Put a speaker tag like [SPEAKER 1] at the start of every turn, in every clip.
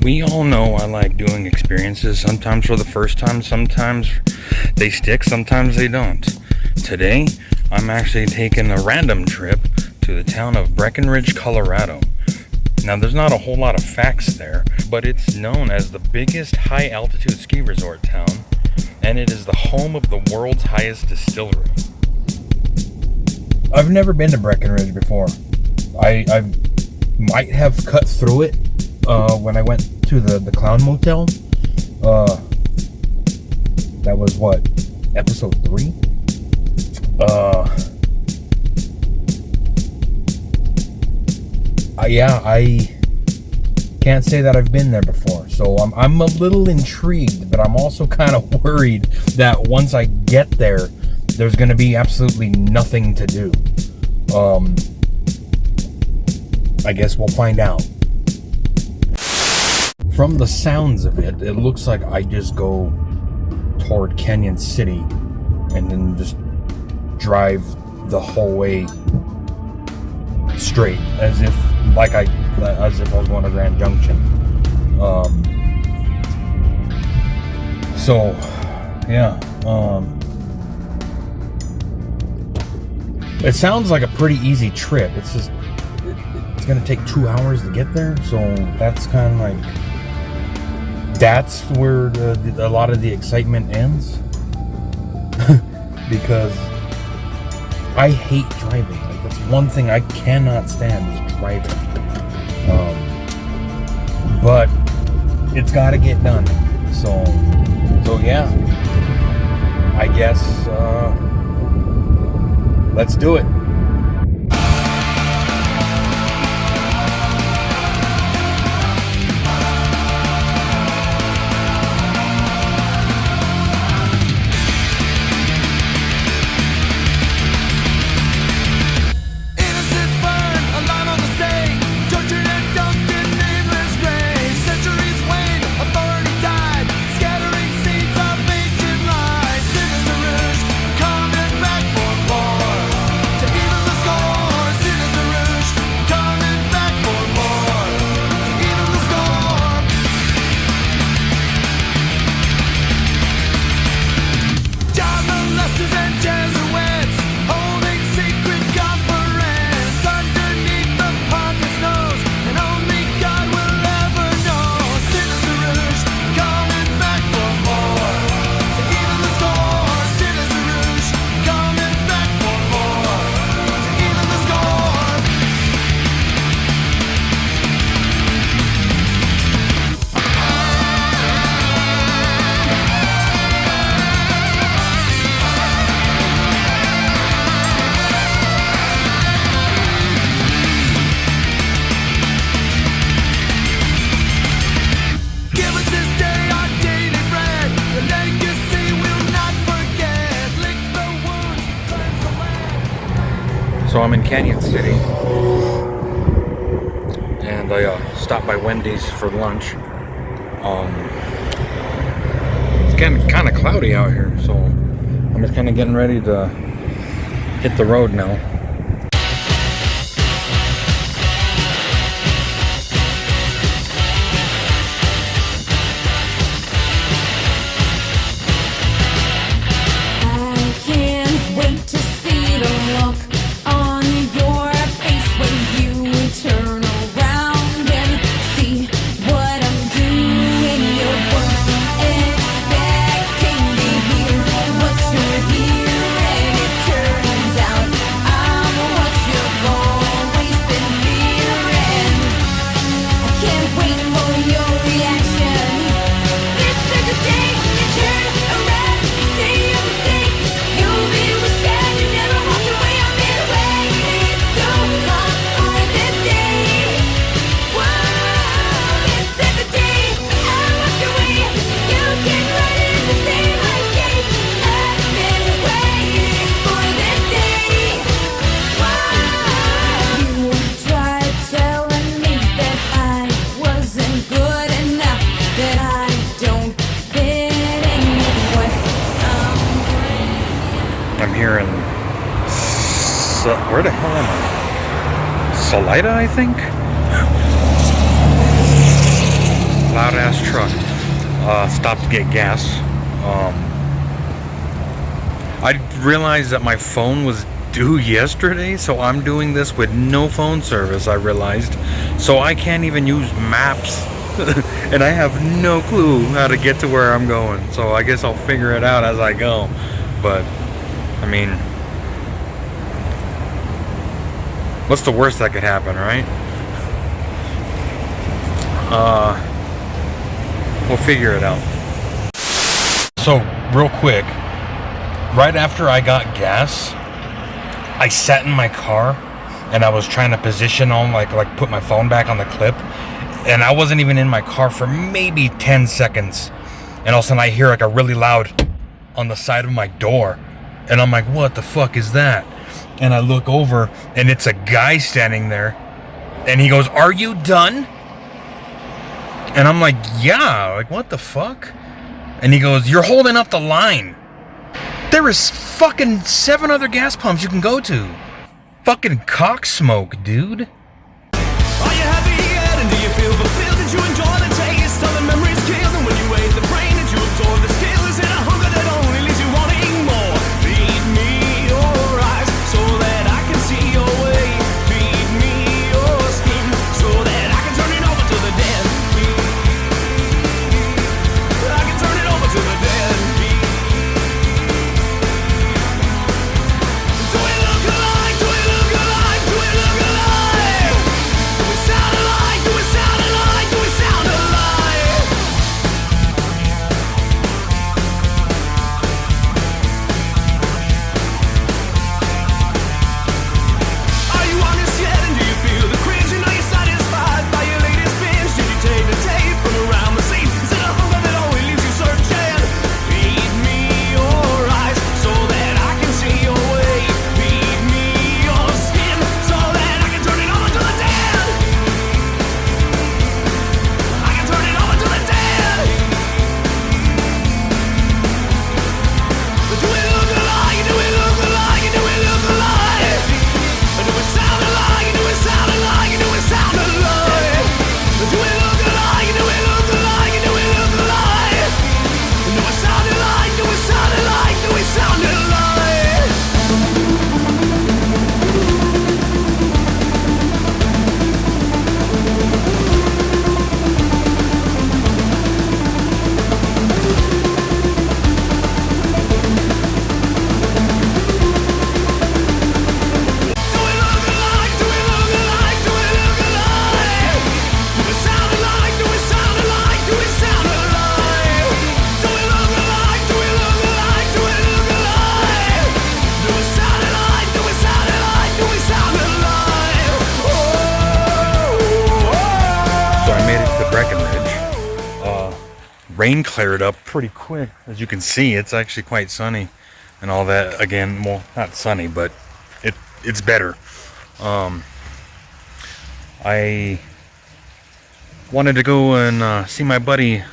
[SPEAKER 1] We all know I like doing experiences, sometimes for the first time, sometimes they stick, sometimes they don't. Today, I'm actually taking a random trip to the town of Breckenridge, Colorado. Now, there's not a whole lot of facts there, but it's known as the biggest high-altitude ski resort town, and it is the home of the world's highest distillery.
[SPEAKER 2] I've never been to Breckenridge before. I might have cut through it when I went to the Clown Motel. That was what, episode 3? I can't say that I've been there before, so I'm a little intrigued, but I'm also kind of worried that once I get there, there's going to be absolutely nothing to do. I guess we'll find out. From the sounds of it, it looks like I just go toward Canyon City and then just drive the whole way straight, as if I was going to Grand Junction. It sounds like a pretty easy trip. It's just it's gonna take 2 hours to get there, so that's kind of like that's where a lot of the excitement ends. Because I hate driving. Like, that's one thing I cannot stand is driving. But it's got to get done. So yeah. I guess let's do it.
[SPEAKER 1] So I'm in Canyon City, and I stopped by Wendy's for lunch. It's getting kind of cloudy out here, so I'm just kind of getting ready to hit the road now. I'm here in where the hell am I? Salida, I think? gas truck. Stopped to get gas. I realized that my phone was due yesterday, so I'm doing this with no phone service, I realized. So I can't even use maps. And I have no clue how to get to where I'm going. So I guess I'll figure it out as I go. But, I mean, what's the worst that could happen, right? We'll figure it out. So, real quick, right after I got gas, I sat in my car and I was trying to position on like put my phone back on the clip, and I wasn't even in my car for maybe 10 seconds, and all of a sudden I hear like a really loud on the side of my door, and I'm like, what the fuck is that? And I look over and it's a guy standing there, and he goes, "Are you done?" And I'm like, yeah, like what the fuck? And he goes, "You're holding up the line. There is fucking 7 other gas pumps you can go to." Fucking cock smoke, dude.
[SPEAKER 3] Are you happy yet? And do you feel fulfilled? Did you enjoy the taste of the memories killed? And when you ate the brain, did you absorb the skill? Is it a hunger that only leaves you wanting more? Feed me your eyes so that I can see your way. Feed me your skin so that I can turn it over to the dead. I can turn it over to the dead. Do we look alike? Do we look alike? Do we look alike? Do we sound alike? Do we sound alike? Do we sound alike? Are you honest yet? And do you feel the cringe? And are you satisfied by your latest binge? Did you take the tape from around the scene? Is it a hunger that only leaves you searching? Feed me your eyes so that I can see your way. Feed me your skin so that I can turn it over to the dead. I can turn it over to the dead. Do we look alike? Do we look alike? Do we look alike? Do we sound alike? Do we sound alike? Do we sound alike? Do we look alike? Do we look alike? Do we look alike? Do we sound alike? Do we sound alike? Do we sound alike? Do we look alike? Do we look alike? Do we look alike? Do we sound alike? Do we sound alike? Do we sound alike? Do we look alike? Do we look alike? Do we look alike? Do we sound alike? Do we sound alike? Do we sound alike?
[SPEAKER 1] So I made it to Breckenridge. Rain cleared up pretty quick. As you can see, it's actually quite sunny and all that. Again, well, not sunny, but it's better. I wanted to go and see my buddy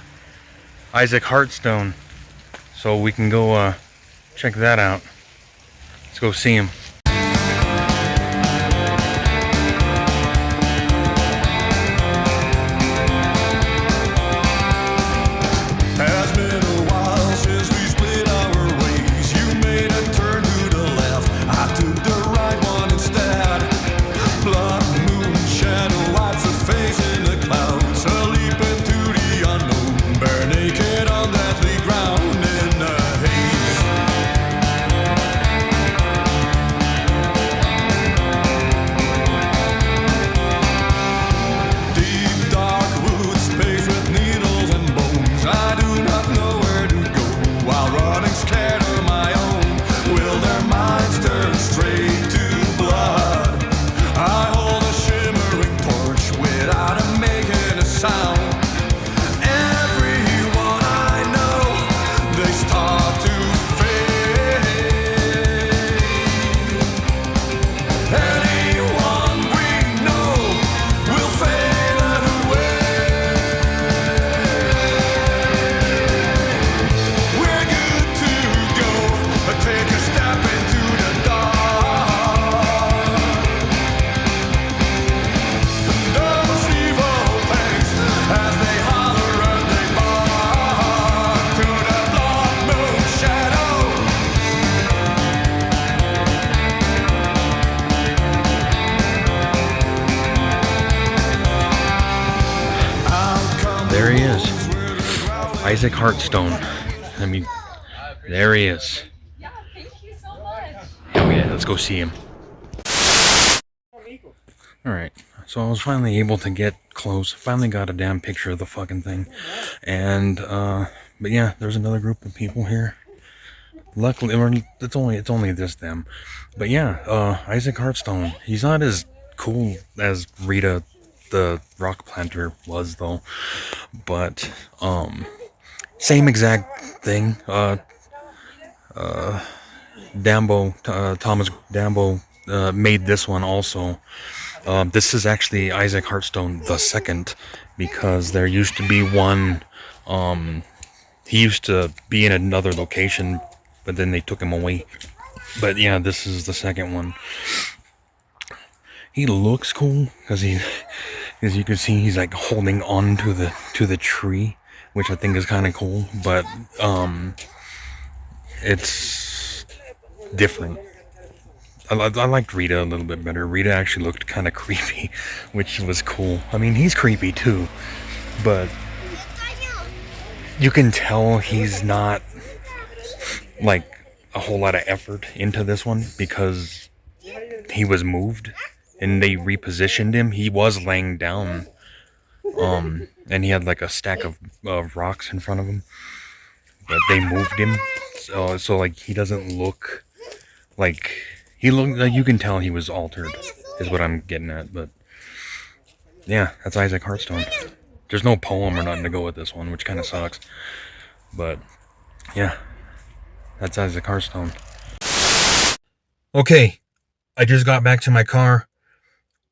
[SPEAKER 1] Isaac Hartstone, so we can go check that out. Let's go see him.
[SPEAKER 3] Has been a while since we split our ways. You made a turn to the left, I took the right one instead. Blood, moon, shadow, wipes a face in the clouds. A leap into the unknown, bare naked on deathly ground in the haze.
[SPEAKER 1] There he is. Isaac Hartstone. I mean, there he is.
[SPEAKER 4] Yeah, thank you so much.
[SPEAKER 1] Hell yeah, let's go see him. Alright, so I was finally able to get close. Finally got a damn picture of the fucking thing. And, but yeah, there's another group of people here. Luckily, it's only just them. But yeah, Isaac Hartstone. He's not as cool as Rita the rock planter was, though. But, same exact thing. Thomas Dambo made this one also. This is actually Isaac Hartstone the second, because there used to be one. He used to be in another location, but then they took him away. But yeah, this is the second one. He looks cool because as you can see, he's like holding on to the tree, which I think is kind of cool. But it's different. I liked Rita a little bit better. Rita actually looked kind of creepy, which was cool. I mean, he's creepy too, but you can tell he's not like a whole lot of effort into this one because he was moved and they repositioned him. He was laying down, and he had like a stack of rocks in front of him, but they moved him, so like he doesn't look like he looked. Like, you can tell he was altered, is what I'm getting at. But yeah, that's Isaac Hartstone. There's no poem or nothing to go with this one, which kind of sucks. But yeah, that's Isaac Hartstone. Okay, I just got back to my car.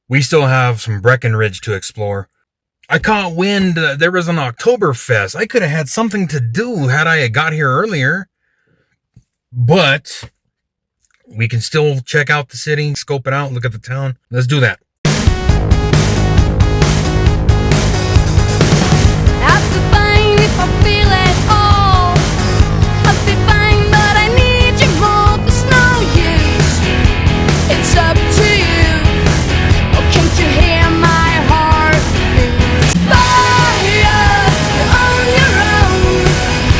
[SPEAKER 1] We still have some Breckenridge to explore. I caught wind there was an Oktoberfest. I could have had something to do had I got here earlier. But we can still check out the city, scope it out, look at the town. Let's do that.
[SPEAKER 5] I'll be fine if I feel at all. I'll be fine, but I need you more. There's no use. It's up to you. Oh, can't you hear my heart beat? Fire, you're on your own.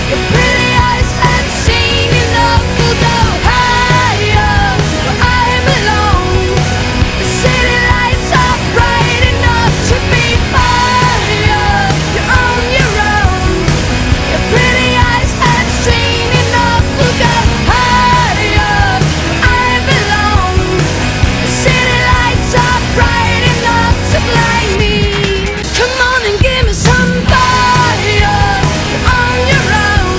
[SPEAKER 5] Your pretty eyes have seen enough. We'll go higher, where I belong. The city lights are bright enough to be fire. You're on your own. Your pretty eyes have seen enough. We'll go higher, where I belong. The city lights are bright enough to blind me. Come on and give me some fire. You're on your own.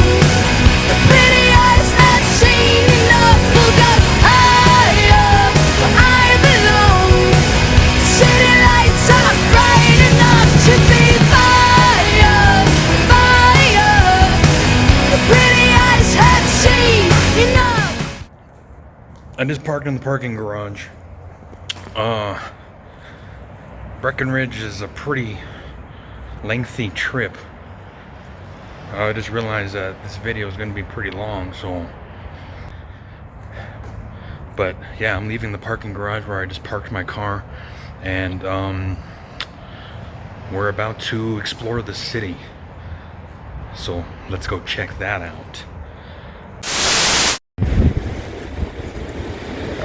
[SPEAKER 5] Your pretty eyes have seen enough. We'll go higher, where I belong. The city lights are bright enough to be fire, fire. Your pretty eyes have seen enough.
[SPEAKER 1] I just parked in the parking garage. Breckenridge is a pretty lengthy trip. I just realized that this video is going to be pretty long, so. But yeah, I'm leaving the parking garage where I just parked my car, and we're about to explore the city. So let's go check that out.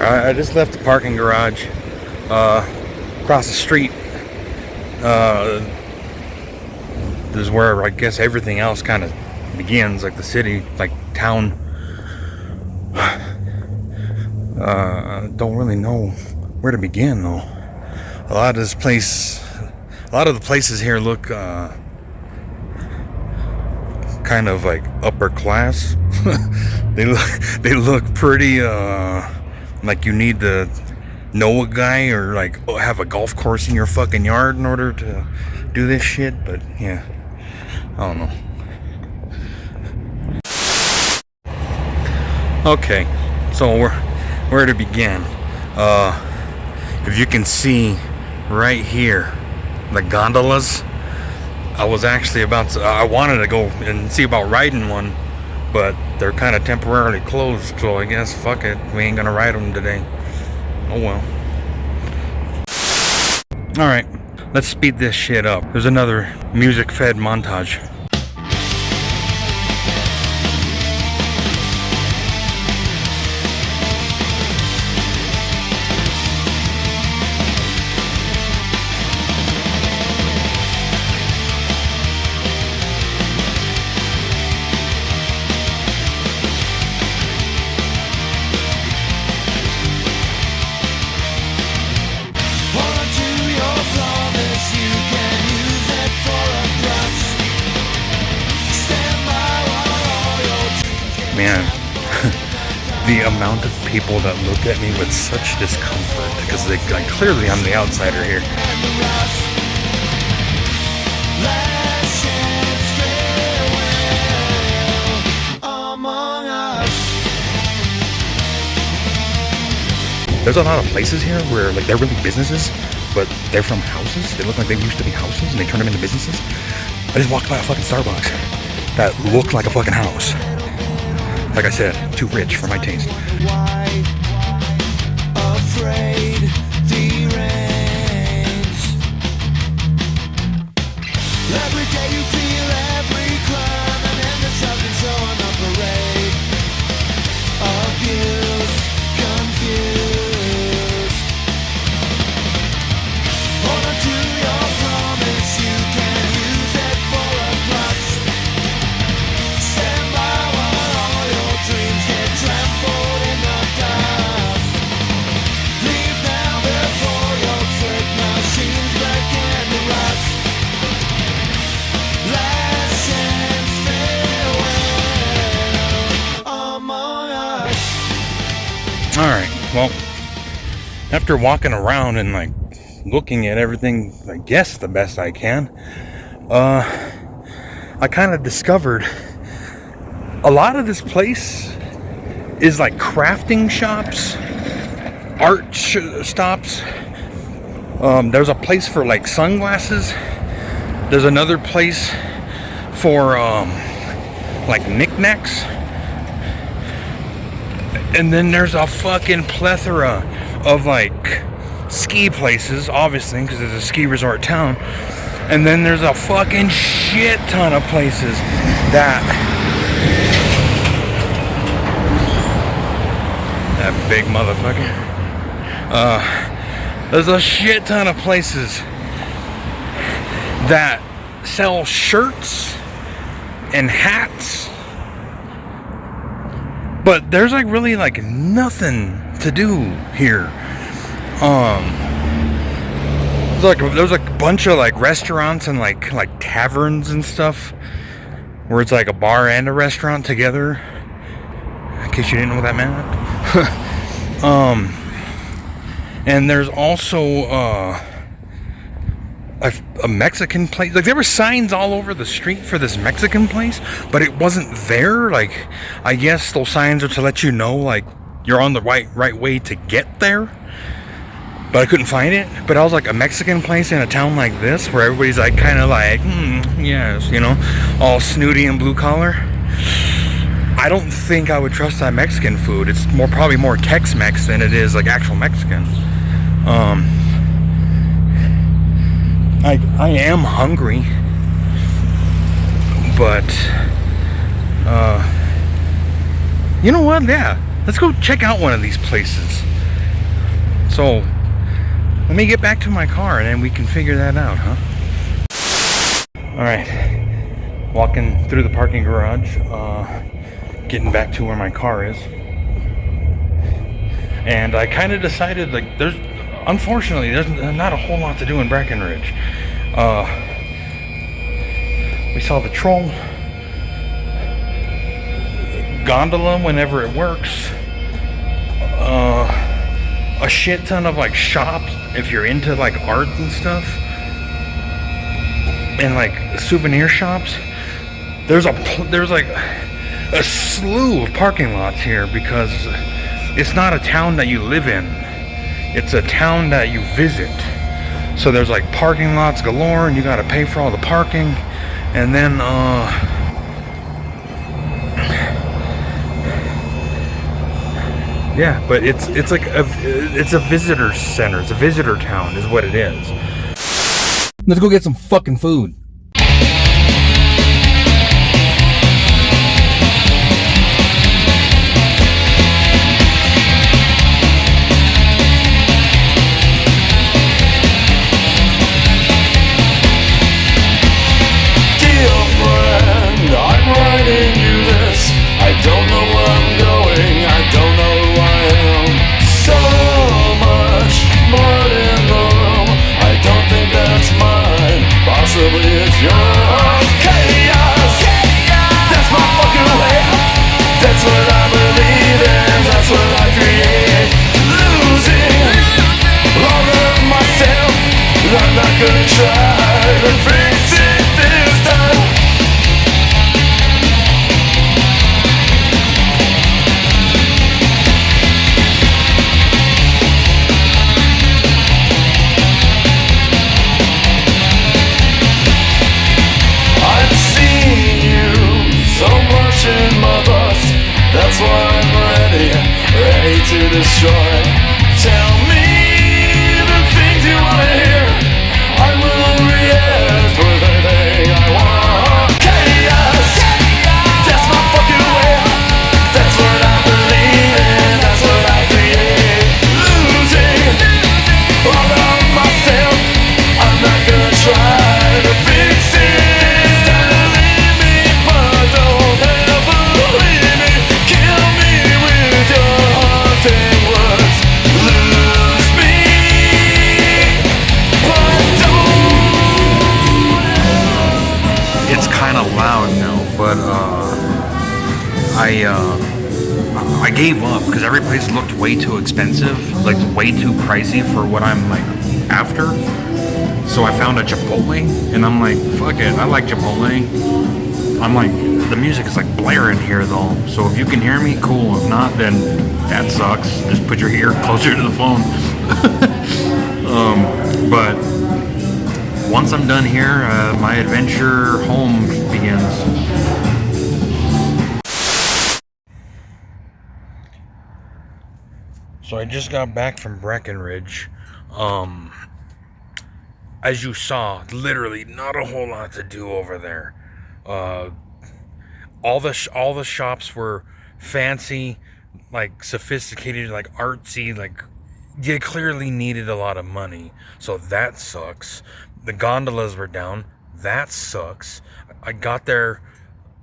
[SPEAKER 1] I just left the parking garage. Across the street, this is where I guess everything else kind of begins, like the city, like town. Don't really know where to begin though. A lot of the places here look kind of like upper class. they look pretty like you need to know a guy or like have a golf course in your fucking yard in order to do this shit. But yeah, I don't know. Okay, so where to begin? If you can see right here, the gondolas. I was actually I wanted to go and see about riding one, but they're kind of temporarily closed, so I guess fuck it, we ain't gonna ride them today. Oh well. Alright, let's speed this shit up. There's another music-fed montage. Man, the amount of people that look at me with such discomfort because clearly I'm the outsider here. There's a lot of places here where like they're really businesses, but they're from houses. They look like they used to be houses and they turn them into businesses. I just walked by a fucking Starbucks that looked like a fucking house. Like I said, too rich for my taste.
[SPEAKER 3] Why afraid, deranged? Every day you feel every crime, and then there's something so on a parade. Abused, confused. Hold on to your promise, you can use it for a crutch. Stand by while all your dreams get trampled in the dust. Leave now before your trick machines begin to rust. Last chance farewell among us.
[SPEAKER 1] Alright, well, after walking around and like looking at everything, I guess the best I can, I kind of discovered a lot of this place is like crafting shops, art stops. There's a place for like sunglasses. There's another place for like knickknacks. And then there's a fucking plethora of like ski places, obviously, because it's a ski resort town. And then there's a fucking shit ton of places that big motherfucker. There's a shit ton of places that sell shirts and hats, but there's like really like nothing to do here. There's like a bunch of like restaurants and like taverns and stuff where it's like a bar and a restaurant together, in case you didn't know what that meant. And there's also a Mexican place. Like there were signs all over the street for this Mexican place, but it wasn't there. Like I guess those signs are to let you know like you're on the right way to get there. But I couldn't find it. But I was like, a Mexican place in a town like this where everybody's like kind of like, yes, you know, all snooty and blue collar. I don't think I would trust that Mexican food. It's probably more Tex-Mex than it is like actual Mexican. I am hungry, but you know what? Yeah, let's go check out one of these places. So let me get back to my car and then we can figure that out, huh? All right, walking through the parking garage. Getting back to where my car is, and I kind of decided like unfortunately there's not a whole lot to do in Breckenridge. We saw the troll gondola whenever it works, a shit ton of like shops if you're into like art and stuff, and like souvenir shops. There's like a slew of parking lots here because it's not a town that you live in, it's a town that you visit. So there's like parking lots galore and you gotta pay for all the parking. And then yeah, but it's like it's a visitor center, it's a visitor town is what it is.
[SPEAKER 2] Let's go get some fucking food.
[SPEAKER 3] Dear friend, I'm writing you this. I don't know where I'm going, I don't know who I am. So much blood in the room, I don't think that's mine. Possibly it's yours. Chaos, that's my fucking way. That's what I believe in, that's what I create. Losing all of myself, I'm not gonna try to fix it this time. I've seen you so much in my thoughts. That's why I'm ready to destroy. Tell me the things you wanna hear. I will react with anything I want. Chaos, that's my fucking way. That's what I believe in, that's what I create. Losing all of myself, I'm not gonna try to fix it. Leave me, but don't ever leave me. Kill me with your haunting words. Lose me, but don't.
[SPEAKER 1] It's kind of loud now, but I gave up because every place looked way too expensive, like way too pricey for what I'm like after. So I found a Chipotle, and I'm like, fuck it, I like Chipotle. I'm like, the music is like blaring here though, so if you can hear me, cool. If not, then that sucks. Just put your ear closer to the phone. But once I'm done here, my adventure home begins. So I just got back from Breckenridge. As you saw, literally not a whole lot to do over there. All the shops were fancy, like sophisticated, like artsy, like you clearly needed a lot of money. So that sucks. The gondolas were down. That sucks. I got there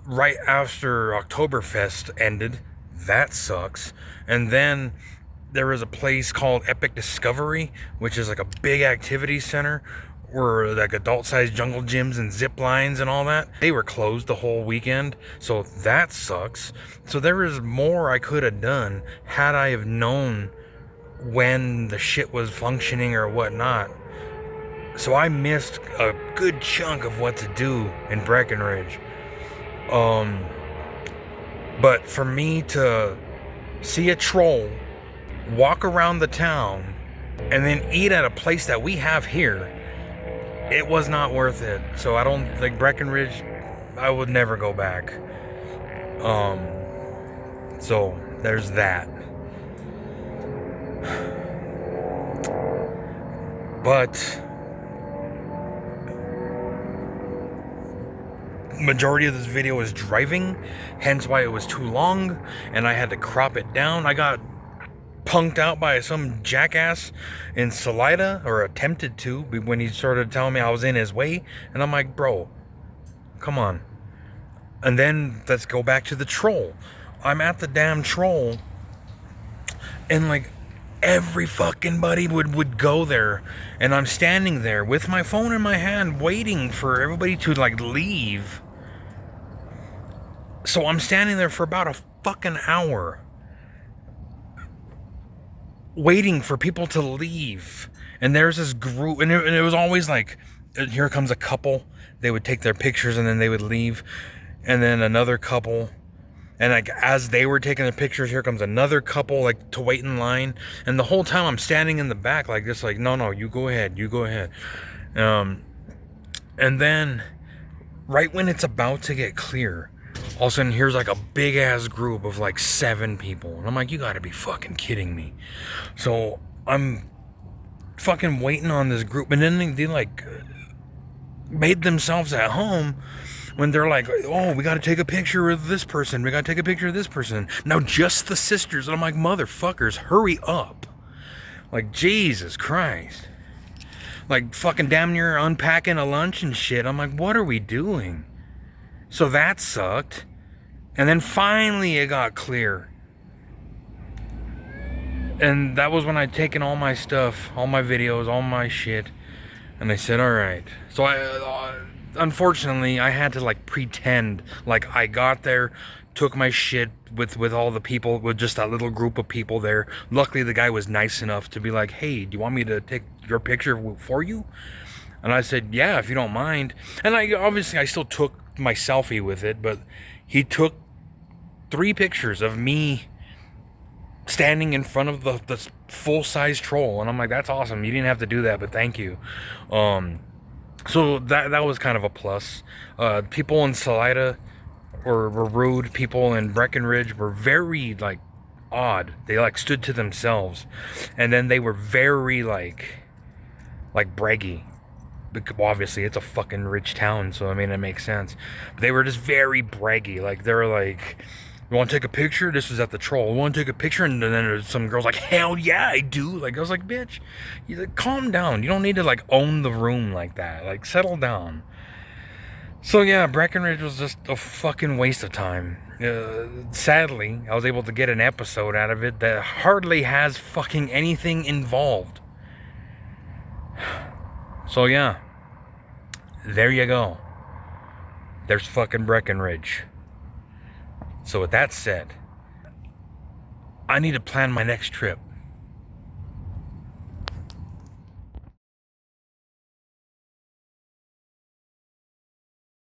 [SPEAKER 1] right after Oktoberfest ended. That sucks. And then there was a place called Epic Discovery, which is like a big activity center where like adult-sized jungle gyms and zip lines and all that. They were closed the whole weekend, so that sucks. So there is more I could have done had I have known when the shit was functioning or whatnot. So I missed a good chunk of what to do in Breckenridge. But for me to see a troll, walk around the town, and then eat at a place that we have here, it was not worth it. So I don't like Breckenridge. I would never go back. So there's that. But majority of this video is driving, hence why it was too long, and I had to crop it down. I got punked out by some jackass in Salida, or attempted to, when he started telling me I was in his way, and I'm like, bro, come on. And then let's go back to the troll. I'm at the damn troll, and like every fucking buddy would go there, and I'm standing there with my phone in my hand waiting for everybody to like leave. So I'm standing there for about a fucking hour waiting for people to leave, and there's this group, and it was always like, here comes a couple, they would take their pictures and then they would leave, and then another couple, and like as they were taking their pictures, here comes another couple like to wait in line, and the whole time I'm standing in the back like this, like no, you go ahead, and then right when it's about to get clear, all of a sudden here's like a big ass group of like 7 people, and I'm like, you gotta be fucking kidding me. So I'm fucking waiting on this group, and then they like made themselves at home when they're like, oh, we got to take a picture of this person. We got to take a picture of this person. Now just the sisters. And I'm like, motherfuckers, hurry up. Like, Jesus Christ. Like, fucking damn near unpacking a lunch and shit. I'm like, what are we doing? So that sucked. And then finally it got clear. And that was when I'd taken all my stuff, all my videos, all my shit. And they said, all right. So unfortunately, I had to like pretend like I got there, took my shit with all the people, with just that little group of people there. Luckily, the guy was nice enough to be like, hey, do you want me to take your picture for you? And I said, yeah, if you don't mind. And I still took my selfie with it, but he took 3 pictures of me standing in front of the full-size troll. And I'm like, that's awesome. You didn't have to do that, but thank you. So that was kind of a plus. People in Salida were rude. People in Breckenridge were very, like, odd. They, like, stood to themselves. And then they were very, like braggy. Because obviously, it's a fucking rich town, so, I mean, it makes sense. But they were just very braggy. Like, they were like, you want to take a picture? This was at the troll. You want to take a picture? And then there's some girls like, hell yeah, I do. Like, I was like, bitch, you like, calm down. You don't need to like own the room like that. Like, settle down. So yeah, Breckenridge was just a fucking waste of time. Sadly, I was able to get an episode out of it that hardly has fucking anything involved. So yeah, there you go. There's fucking Breckenridge. So with that said, I need to plan my next trip.